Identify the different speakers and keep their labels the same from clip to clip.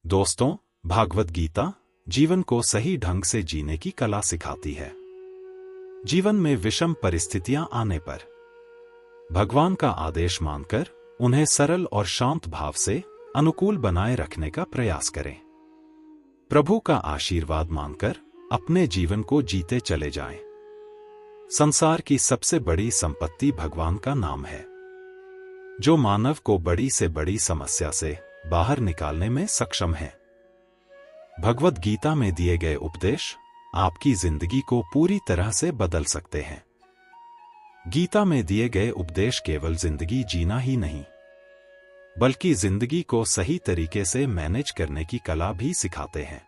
Speaker 1: दोस्तों, भागवत गीता जीवन को सही ढंग से जीने की कला सिखाती है। जीवन में विषम परिस्थितियां आने पर भगवान का आदेश मानकर उन्हें सरल और शांत भाव से अनुकूल बनाए रखने का प्रयास करें। प्रभु का आशीर्वाद मानकर अपने जीवन को जीते चले जाएं। संसार की सबसे बड़ी संपत्ति भगवान का नाम है, जो मानव को बड़ी से बड़ी समस्या से बाहर निकालने में सक्षम है। भगवत गीता में दिए गए उपदेश आपकी जिंदगी को पूरी तरह से बदल सकते हैं। गीता में दिए गए उपदेश केवल जिंदगी जीना ही नहीं, बल्कि जिंदगी को सही तरीके से मैनेज करने की कला भी सिखाते हैं।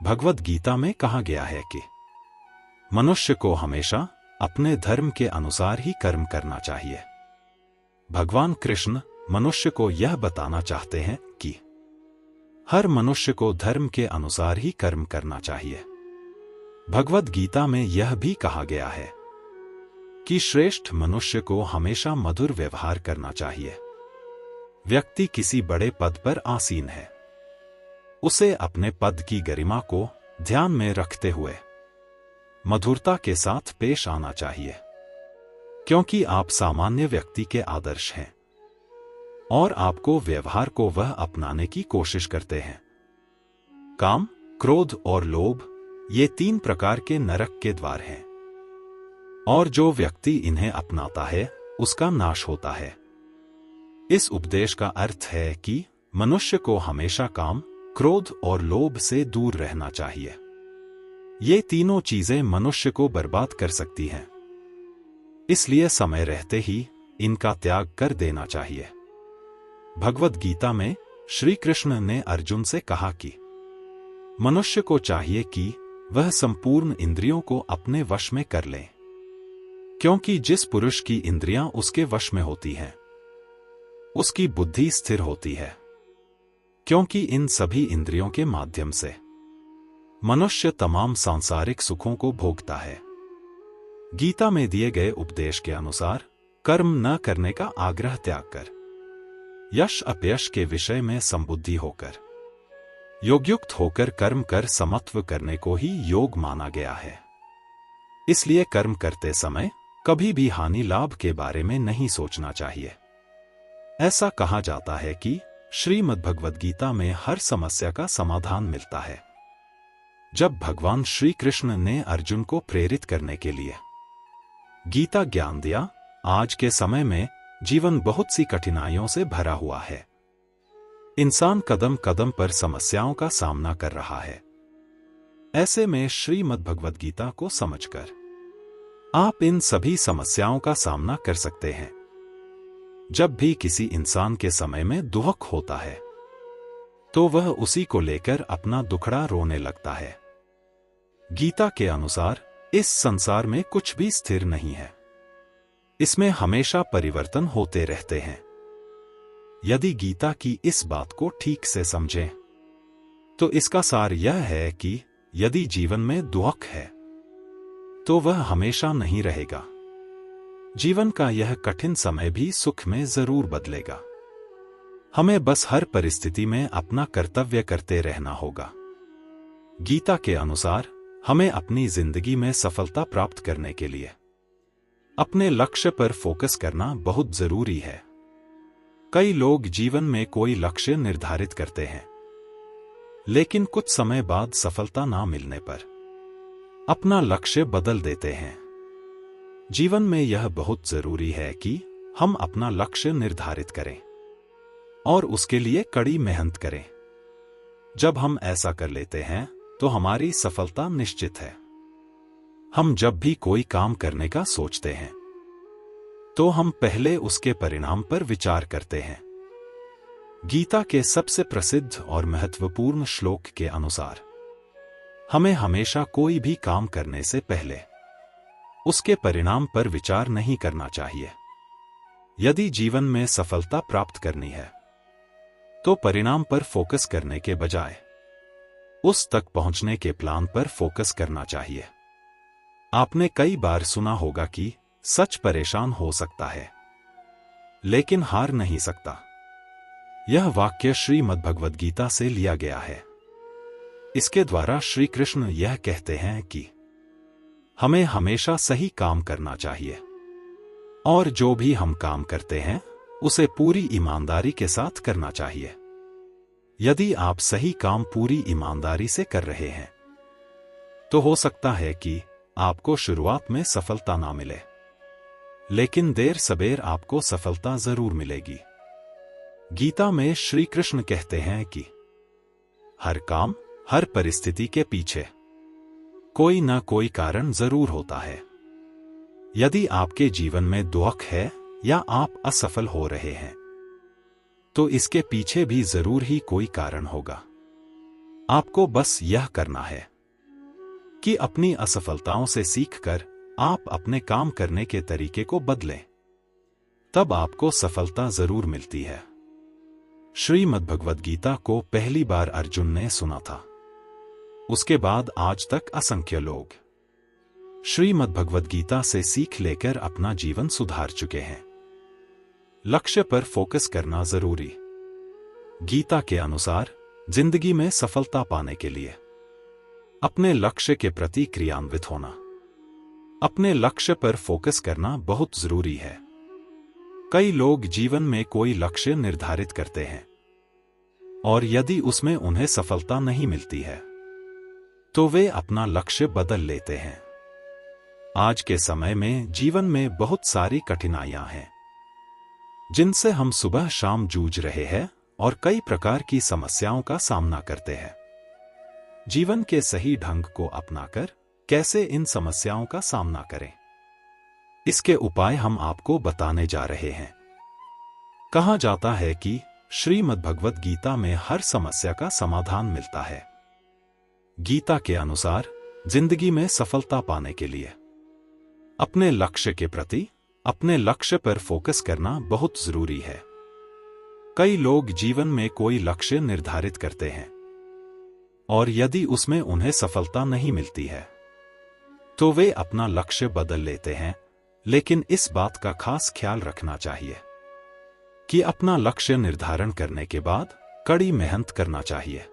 Speaker 1: भगवत गीता में कहा गया है कि मनुष्य को हमेशा अपने धर्म के अनुसार ही कर्म करना चाहिए। भगवान कृष्ण मनुष्य को यह बताना चाहते हैं कि हर मनुष्य को धर्म के अनुसार ही कर्म करना चाहिए। भगवत गीता में यह भी कहा गया है कि श्रेष्ठ मनुष्य को हमेशा मधुर व्यवहार करना चाहिए। व्यक्ति किसी बड़े पद पर आसीन है, उसे अपने पद की गरिमा को ध्यान में रखते हुए मधुरता के साथ पेश आना चाहिए, क्योंकि आप सामान्य व्यक्ति के आदर्श हैं और आपको व्यवहार को वह अपनाने की कोशिश करते हैं। काम, क्रोध और लोभ ये 3 प्रकार के नरक के द्वार हैं, और जो व्यक्ति इन्हें अपनाता है उसका नाश होता है। इस उपदेश का अर्थ है कि मनुष्य को हमेशा काम, क्रोध और लोभ से दूर रहना चाहिए। ये तीनों चीजें मनुष्य को बर्बाद कर सकती हैं, इसलिए समय रहते ही इनका त्याग कर देना चाहिए। भगवत गीता में श्री कृष्ण ने अर्जुन से कहा कि मनुष्य को चाहिए कि वह संपूर्ण इंद्रियों को अपने वश में कर ले, क्योंकि जिस पुरुष की इंद्रियां उसके वश में होती हैं, उसकी बुद्धि स्थिर होती है, क्योंकि इन सभी इंद्रियों के माध्यम से मनुष्य तमाम सांसारिक सुखों को भोगता है। गीता में दिए गए उपदेश के अनुसार कर्म न करने का आग्रह त्याग कर यश अपयश के विषय में संबुद्धि होकर योगयुक्त होकर कर्म कर समत्व करने को ही योग माना गया है। इसलिए कर्म करते समय कभी भी हानि लाभ के बारे में नहीं सोचना चाहिए। ऐसा कहा जाता है कि श्रीमद् भगवद गीता में हर समस्या का समाधान मिलता है। जब भगवान श्री कृष्ण ने अर्जुन को प्रेरित करने के लिए गीता ज्ञान दिया, आज के समय में जीवन बहुत सी कठिनाइयों से भरा हुआ है। इंसान कदम कदम पर समस्याओं का सामना कर रहा है। ऐसे में श्रीमद् भगवद गीता को समझकर आप इन सभी समस्याओं का सामना कर सकते हैं। जब भी किसी इंसान के समय में दुख होता है, तो वह उसी को लेकर अपना दुखड़ा रोने लगता है। गीता के अनुसार इस संसार में कुछ भी स्थिर नहीं है, इसमें हमेशा परिवर्तन होते रहते हैं। यदि गीता की इस बात को ठीक से समझें, तो इसका सार यह है कि यदि जीवन में दुख है, तो वह हमेशा नहीं रहेगा। जीवन का यह कठिन समय भी सुख में जरूर बदलेगा। हमें बस हर परिस्थिति में अपना कर्तव्य करते रहना होगा। गीता के अनुसार हमें अपनी जिंदगी में सफलता प्राप्त करने के लिए अपने लक्ष्य पर फोकस करना बहुत जरूरी है। कई लोग जीवन में कोई लक्ष्य निर्धारित करते हैं, लेकिन कुछ समय बाद सफलता ना मिलने पर अपना लक्ष्य बदल देते हैं। जीवन में यह बहुत जरूरी है कि हम अपना लक्ष्य निर्धारित करें और उसके लिए कड़ी मेहनत करें। जब हम ऐसा कर लेते हैं, तो हमारी सफलता निश्चित है। हम जब भी कोई काम करने का सोचते हैं, तो हम पहले उसके परिणाम पर विचार करते हैं। गीता के सबसे प्रसिद्ध और महत्वपूर्ण श्लोक के अनुसार हमें हमेशा कोई भी काम करने से पहले उसके परिणाम पर विचार नहीं करना चाहिए। यदि जीवन में सफलता प्राप्त करनी है, तो परिणाम पर फोकस करने के बजाय उस तक पहुंचने के प्लान पर फोकस करना चाहिए। आपने कई बार सुना होगा कि सच परेशान हो सकता है, लेकिन हार नहीं सकता। यह वाक्य श्रीमद् भगवद गीता से लिया गया है। इसके द्वारा श्री कृष्ण यह कहते हैं कि हमें हमेशा सही काम करना चाहिए और जो भी हम काम करते हैं उसे पूरी ईमानदारी के साथ करना चाहिए। यदि आप सही काम पूरी ईमानदारी से कर रहे हैं तो हो सकता है कि आपको शुरुआत में सफलता ना मिले, लेकिन देर सबेर आपको सफलता जरूर मिलेगी। गीता में श्री कृष्ण कहते हैं कि हर काम, हर परिस्थिति के पीछे कोई ना कोई कारण जरूर होता है। यदि आपके जीवन में दुख है या आप असफल हो रहे हैं तो इसके पीछे भी जरूर ही कोई कारण होगा। आपको बस यह करना है कि अपनी असफलताओं से सीखकर आप अपने काम करने के तरीके को बदलें, तब आपको सफलता जरूर मिलती है। श्रीमद् भगवद गीता को पहली बार अर्जुन ने सुना था। उसके बाद आज तक असंख्य लोग श्रीमद् भगवद गीता से सीख लेकर अपना जीवन सुधार चुके हैं। लक्ष्य पर फोकस करना जरूरी। गीता के अनुसार जिंदगी में सफलता पाने के लिए अपने लक्ष्य के प्रति क्रियान्वित होना, अपने लक्ष्य पर फोकस करना बहुत जरूरी है। कई लोग जीवन में कोई लक्ष्य निर्धारित करते हैं और यदि उसमें उन्हें सफलता नहीं मिलती है तो वे अपना लक्ष्य बदल लेते हैं। आज के समय में जीवन में बहुत सारी कठिनाइयां हैं जिनसे हम सुबह शाम जूझ रहे हैं और कई प्रकार की समस्याओं का सामना करते हैं। जीवन के सही ढंग को अपनाकर कैसे इन समस्याओं का सामना करें, इसके उपाय हम आपको बताने जा रहे हैं। कहा जाता है कि श्रीमद् भगवद गीता में हर समस्या का समाधान मिलता है। गीता के अनुसार जिंदगी में सफलता पाने के लिए अपने लक्ष्य के प्रति, अपने लक्ष्य पर फोकस करना बहुत जरूरी है। कई लोग जीवन में कोई लक्ष्य निर्धारित करते हैं और यदि उसमें उन्हें सफलता नहीं मिलती है तो वे अपना लक्ष्य बदल लेते हैं, लेकिन इस बात का खास ख्याल रखना चाहिए कि अपना लक्ष्य निर्धारण करने के बाद कड़ी मेहनत करना चाहिए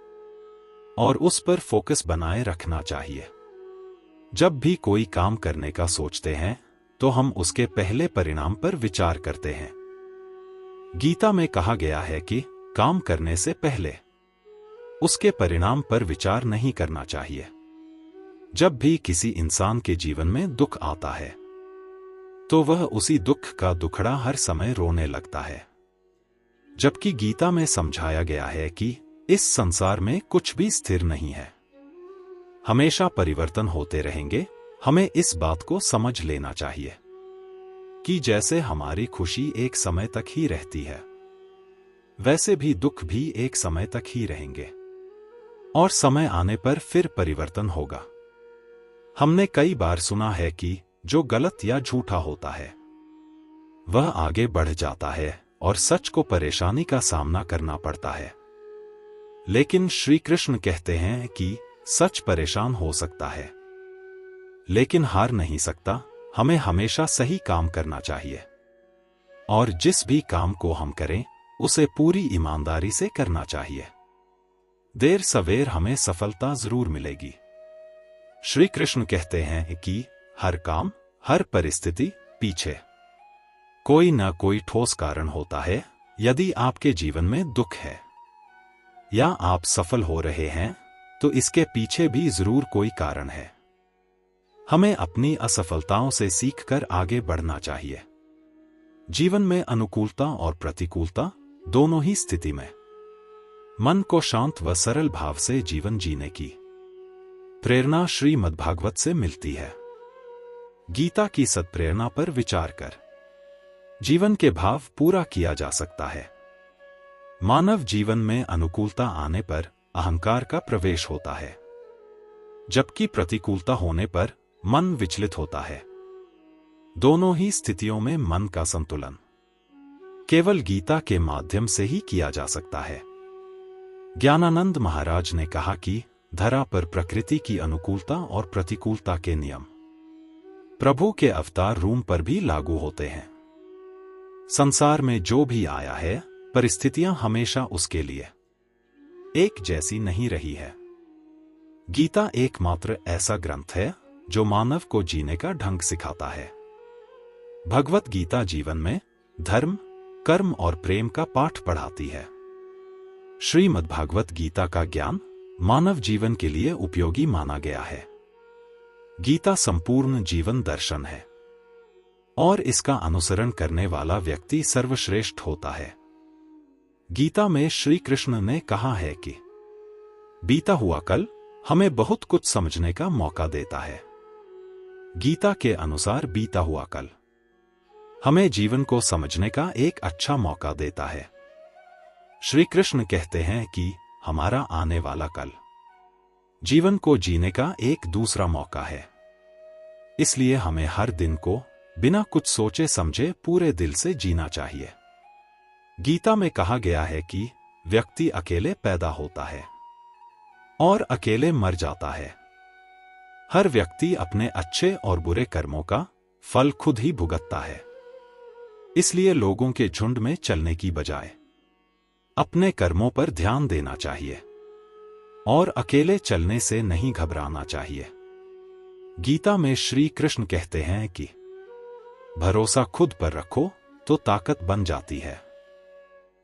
Speaker 1: और उस पर फोकस बनाए रखना चाहिए। जब भी कोई काम करने का सोचते हैं तो हम उसके पहले परिणाम पर विचार करते हैं। गीता में कहा गया है कि काम करने से पहले उसके परिणाम पर विचार नहीं करना चाहिए। जब भी किसी इंसान के जीवन में दुख आता है तो वह उसी दुख का दुखड़ा हर समय रोने लगता है, जबकि गीता में समझाया गया है कि इस संसार में कुछ भी स्थिर नहीं है, हमेशा परिवर्तन होते रहेंगे। हमें इस बात को समझ लेना चाहिए कि जैसे हमारी खुशी एक समय तक ही रहती है, वैसे भी दुख भी एक समय तक ही रहेंगे और समय आने पर फिर परिवर्तन होगा। हमने कई बार सुना है कि जो गलत या झूठा होता है वह आगे बढ़ जाता है और सच को परेशानी का सामना करना पड़ता है, लेकिन श्री कृष्ण कहते हैं कि सच परेशान हो सकता है लेकिन हार नहीं सकता। हमें हमेशा सही काम करना चाहिए और जिस भी काम को हम करें उसे पूरी ईमानदारी से करना चाहिए। देर सवेर हमें सफलता जरूर मिलेगी। श्री कृष्ण कहते हैं कि हर काम, हर परिस्थिति पीछे कोई ना कोई ठोस कारण होता है। यदि आपके जीवन में दुख है या आप सफल हो रहे हैं तो इसके पीछे भी जरूर कोई कारण है। हमें अपनी असफलताओं से सीखकर आगे बढ़ना चाहिए। जीवन में अनुकूलता और प्रतिकूलता दोनों ही स्थिति में मन को शांत व सरल भाव से जीवन जीने की प्रेरणा श्रीमद् भागवत से मिलती है। गीता की सत्प्रेरणा पर विचार कर जीवन के भाव पूरा किया जा सकता है। मानव जीवन में अनुकूलता आने पर अहंकार का प्रवेश होता है, जबकि प्रतिकूलता होने पर मन विचलित होता है। दोनों ही स्थितियों में मन का संतुलन केवल गीता के माध्यम से ही किया जा सकता है। ज्ञानानंद महाराज ने कहा कि धरा पर प्रकृति की अनुकूलता और प्रतिकूलता के नियम प्रभु के अवतार रूप पर भी लागू होते हैं। संसार में जो भी आया है परिस्थितियां हमेशा उसके लिए एक जैसी नहीं रही है। गीता एकमात्र ऐसा ग्रंथ है जो मानव को जीने का ढंग सिखाता है। भगवत गीता जीवन में धर्म, कर्म और प्रेम का पाठ पढ़ाती है। श्रीमद्भागवत गीता का ज्ञान मानव जीवन के लिए उपयोगी माना गया है। गीता संपूर्ण जीवन दर्शन है और इसका अनुसरण करने वाला व्यक्ति सर्वश्रेष्ठ होता है। गीता में श्री कृष्ण ने कहा है कि बीता हुआ कल हमें बहुत कुछ समझने का मौका देता है। गीता के अनुसार बीता हुआ कल हमें जीवन को समझने का एक अच्छा मौका देता है। श्री कृष्ण कहते हैं कि हमारा आने वाला कल जीवन को जीने का एक दूसरा मौका है। इसलिए हमें हर दिन को बिना कुछ सोचे समझे पूरे दिल से जीना चाहिए। गीता में कहा गया है कि व्यक्ति अकेले पैदा होता है और अकेले मर जाता है। हर व्यक्ति अपने अच्छे और बुरे कर्मों का फल खुद ही भुगतता है। इसलिए लोगों के झुंड में चलने की बजाय अपने कर्मों पर ध्यान देना चाहिए और अकेले चलने से नहीं घबराना चाहिए। गीता में श्री कृष्ण कहते हैं कि भरोसा खुद पर रखो तो ताकत बन जाती है,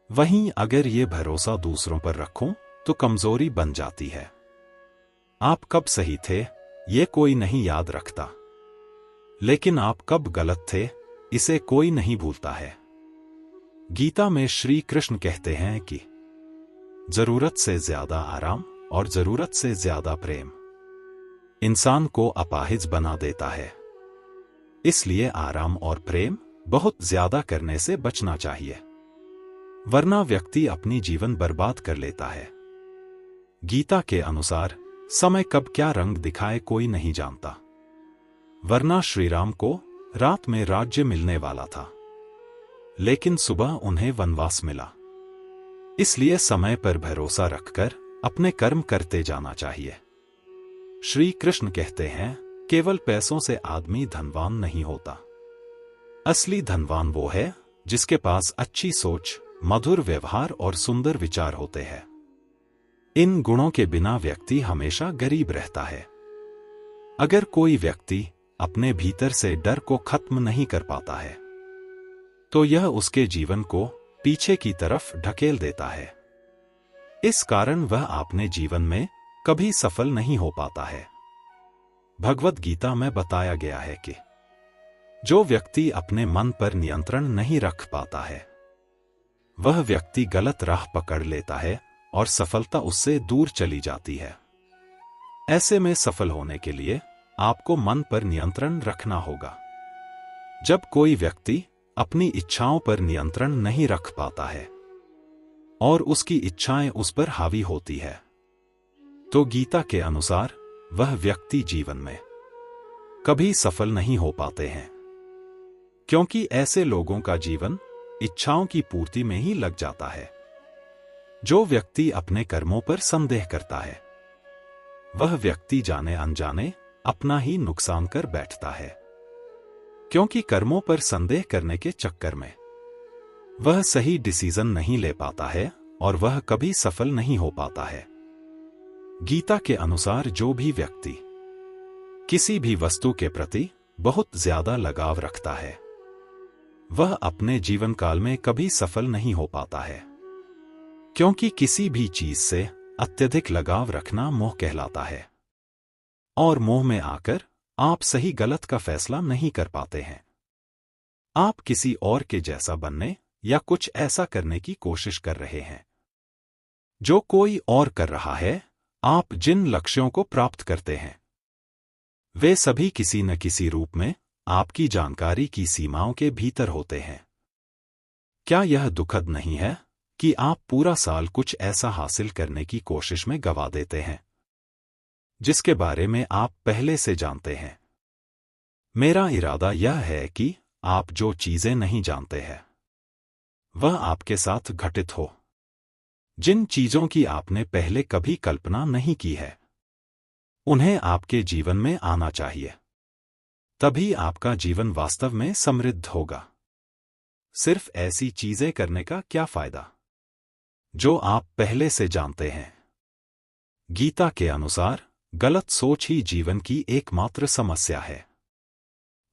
Speaker 1: वहीं अगर ये भरोसा दूसरों पर रखो तो कमजोरी बन जाती है। आप कब सही थे ये कोई नहीं याद रखता, लेकिन आप कब गलत थे इसे कोई नहीं भूलता है। गीता में श्री कृष्ण कहते हैं कि जरूरत से ज्यादा आराम और जरूरत से ज्यादा प्रेम इंसान को अपाहिज बना देता है। इसलिए आराम और प्रेम बहुत ज्यादा करने से बचना चाहिए, वरना व्यक्ति अपनी जीवन बर्बाद कर लेता है। गीता के अनुसार समय कब क्या रंग दिखाए कोई नहीं जानता, वरना श्रीराम को रात में राज्य मिलने वाला था, लेकिन सुबह उन्हें वनवास मिला। इसलिए समय पर भरोसा रखकर अपने कर्म करते जाना चाहिए। श्री कृष्ण कहते हैं केवल पैसों से आदमी धनवान नहीं होता। असली धनवान वो है जिसके पास अच्छी सोच, मधुर व्यवहार और सुंदर विचार होते हैं। इन गुणों के बिना व्यक्ति हमेशा गरीब रहता है। अगर कोई व्यक्ति अपने भीतर से डर को खत्म नहीं कर पाता है तो यह उसके जीवन को पीछे की तरफ ढकेल देता है। इस कारण वह अपने जीवन में कभी सफल नहीं हो पाता है। भगवत गीता में बताया गया है कि जो व्यक्ति अपने मन पर नियंत्रण नहीं रख पाता है वह व्यक्ति गलत राह पकड़ लेता है और सफलता उससे दूर चली जाती है। ऐसे में सफल होने के लिए आपको मन पर नियंत्रण रखना होगा। जब कोई व्यक्ति अपनी इच्छाओं पर नियंत्रण नहीं रख पाता है और उसकी इच्छाएं उस पर हावी होती है तो गीता के अनुसार वह व्यक्ति जीवन में कभी सफल नहीं हो पाते हैं, क्योंकि ऐसे लोगों का जीवन इच्छाओं की पूर्ति में ही लग जाता है। जो व्यक्ति अपने कर्मों पर संदेह करता है वह व्यक्ति जाने अनजाने अपना ही नुकसान कर बैठता है, क्योंकि कर्मों पर संदेह करने के चक्कर में वह सही डिसीजन नहीं ले पाता है और वह कभी सफल नहीं हो पाता है। गीता के अनुसार जो भी व्यक्ति किसी भी वस्तु के प्रति बहुत ज्यादा लगाव रखता है वह अपने जीवन काल में कभी सफल नहीं हो पाता है, क्योंकि किसी भी चीज से अत्यधिक लगाव रखना मोह कहलाता है और मोह में आकर आप सही गलत का फैसला नहीं कर पाते हैं। आप किसी और के जैसा बनने या कुछ ऐसा करने की कोशिश कर रहे हैं जो कोई और कर रहा है। आप जिन लक्ष्यों को प्राप्त करते हैं वे सभी किसी न किसी रूप में आपकी जानकारी की सीमाओं के भीतर होते हैं। क्या यह दुखद नहीं है कि आप पूरा साल कुछ ऐसा हासिल करने की कोशिश में गवा देते हैं जिसके बारे में आप पहले से जानते हैं? मेरा इरादा यह है कि आप जो चीजें नहीं जानते हैं वह आपके साथ घटित हो। जिन चीजों की आपने पहले कभी कल्पना नहीं की है उन्हें आपके जीवन में आना चाहिए, तभी आपका जीवन वास्तव में समृद्ध होगा। सिर्फ ऐसी चीजें करने का क्या फायदा? जो आप पहले से जानते हैं। गीता के अनुसार गलत सोच ही जीवन की एकमात्र समस्या है।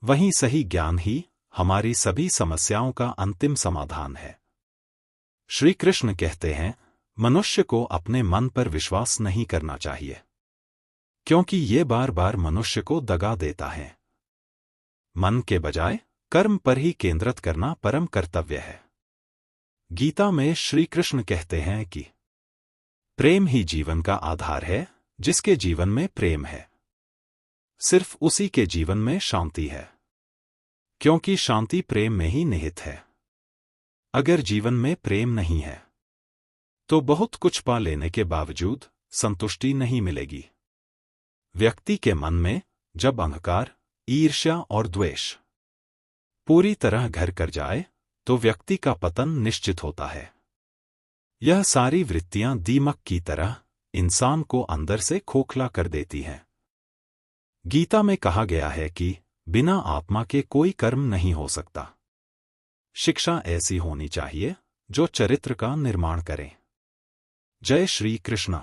Speaker 1: वहीं सही ज्ञान ही हमारी सभी समस्याओं का अंतिम समाधान है। श्री कृष्ण कहते हैं, मनुष्य को अपने मन पर विश्वास नहीं करना चाहिए, क्योंकि ये बार बार मनुष्य को दगा देता है। मन के बजाय कर्म पर ही केंद्रित करना परम कर्तव्य है। गीता में श्री कृष्ण कहते हैं कि प्रेम ही जीवन का आधार है। जिसके जीवन में प्रेम है, सिर्फ उसी के जीवन में शांति है, क्योंकि शांति प्रेम में ही निहित है। अगर जीवन में प्रेम नहीं है तो बहुत कुछ पा लेने के बावजूद संतुष्टि नहीं मिलेगी। व्यक्ति के मन में जब अहंकार, ईर्ष्या और द्वेष पूरी तरह घर कर जाए तो व्यक्ति का पतन निश्चित होता है। यह सारी वृत्तियां दीमक की तरह इंसान को अंदर से खोखला कर देती हैं। गीता में कहा गया है कि बिना आत्मा के कोई कर्म नहीं हो सकता। शिक्षा ऐसी होनी चाहिए जो चरित्र का निर्माण करे। जय श्री कृष्ण।